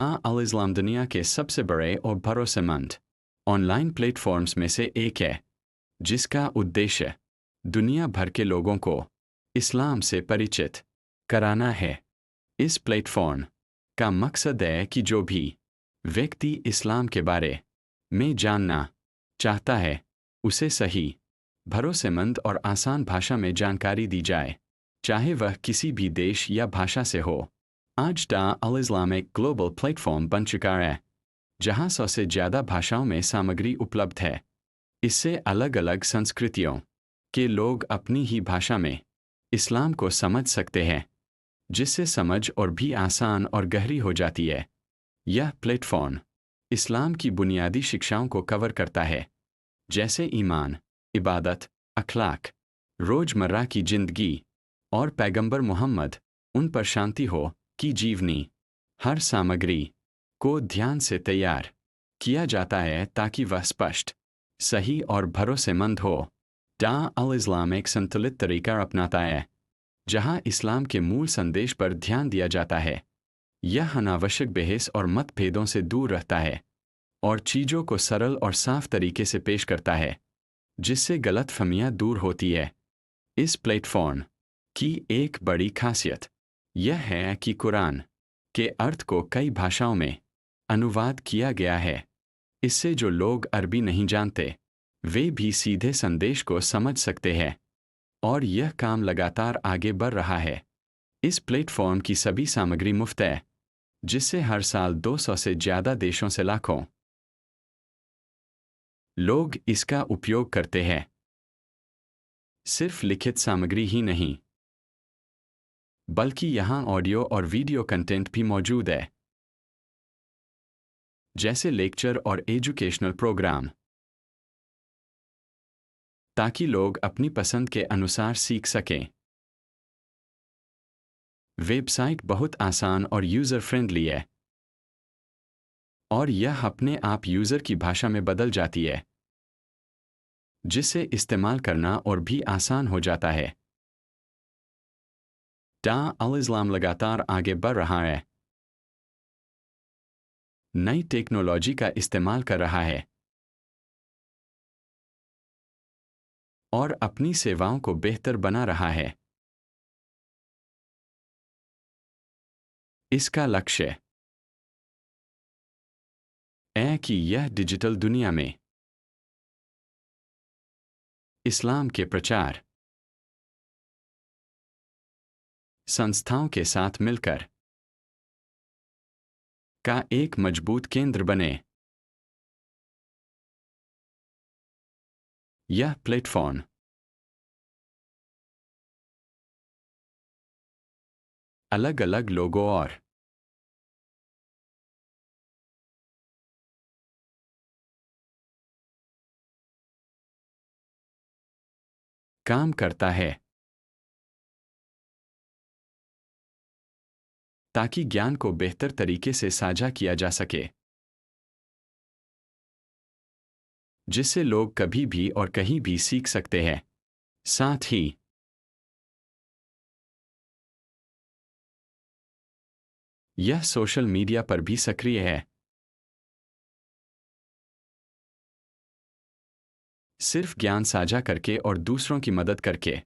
अल इस्लाम दुनिया के सबसे बड़े और भरोसेमंद ऑनलाइन प्लेटफॉर्म्स में से एक है, जिसका उद्देश्य दुनिया भर के लोगों को इस्लाम से परिचित कराना है। इस प्लेटफॉर्म का मकसद है कि जो भी व्यक्ति इस्लाम के बारे में जानना चाहता है, उसे सही, भरोसेमंद और आसान भाषा में जानकारी दी जाए, चाहे वह किसी भी देश या भाषा से हो। आज अल इस्लाम एक ग्लोबल प्लेटफॉर्म बन चुका है, जहां 100 से ज़्यादा भाषाओं में सामग्री उपलब्ध है। इससे अलग अलग संस्कृतियों के लोग अपनी ही भाषा में इस्लाम को समझ सकते हैं, जिससे समझ और भी आसान और गहरी हो जाती है। यह प्लेटफॉर्म इस्लाम की बुनियादी शिक्षाओं को कवर करता है, जैसे ईमान, इबादत, अखलाक, रोज़मर्रा की जिंदगी और पैगंबर मोहम्मद उन पर शांति हो की जीवनी। हर सामग्री को ध्यान से तैयार किया जाता है ताकि वह स्पष्ट, सही और भरोसेमंद हो। अल इस्लाम एक संतुलित तरीका अपनाता है, जहां इस्लाम के मूल संदेश पर ध्यान दिया जाता है। यह अनावश्यक बहस और मतभेदों से दूर रहता है और चीज़ों को सरल और साफ तरीके से पेश करता है, जिससे गलतफहमियां दूर होती है। इस प्लेटफॉर्म की एक बड़ी खासियत यह है कि कुरान के अर्थ को कई भाषाओं में अनुवाद किया गया है। इससे जो लोग अरबी नहीं जानते, वे भी सीधे संदेश को समझ सकते हैं, और यह काम लगातार आगे बढ़ रहा है। इस प्लेटफॉर्म की सभी सामग्री मुफ्त है, जिससे हर साल 200 से ज़्यादा देशों से लाखों लोग इसका उपयोग करते हैं। सिर्फ लिखित सामग्री ही नहीं, बल्कि यहाँ ऑडियो और वीडियो कंटेंट भी मौजूद है, जैसे लेक्चर और एजुकेशनल प्रोग्राम, ताकि लोग अपनी पसंद के अनुसार सीख सकें। वेबसाइट बहुत आसान और यूज़र फ्रेंडली है, और यह अपने आप यूज़र की भाषा में बदल जाती है, जिससे इस्तेमाल करना और भी आसान हो जाता है। अल इस्लाम लगातार आगे बढ़ रहा है, नई टेक्नोलॉजी का इस्तेमाल कर रहा है और अपनी सेवाओं को बेहतर बना रहा है। इसका लक्ष्य है कि यह डिजिटल दुनिया में इस्लाम के प्रचार संस्थाओं के साथ मिलकर का एक मजबूत केंद्र बने। यह प्लेटफॉर्म अलग अलग लोगों और काम करता है, ताकि ज्ञान को बेहतर तरीके से साझा किया जा सके, जिससे लोग कभी भी और कहीं भी सीख सकते हैं। साथ ही यह सोशल मीडिया पर भी सक्रिय है, सिर्फ ज्ञान साझा करके और दूसरों की मदद करके।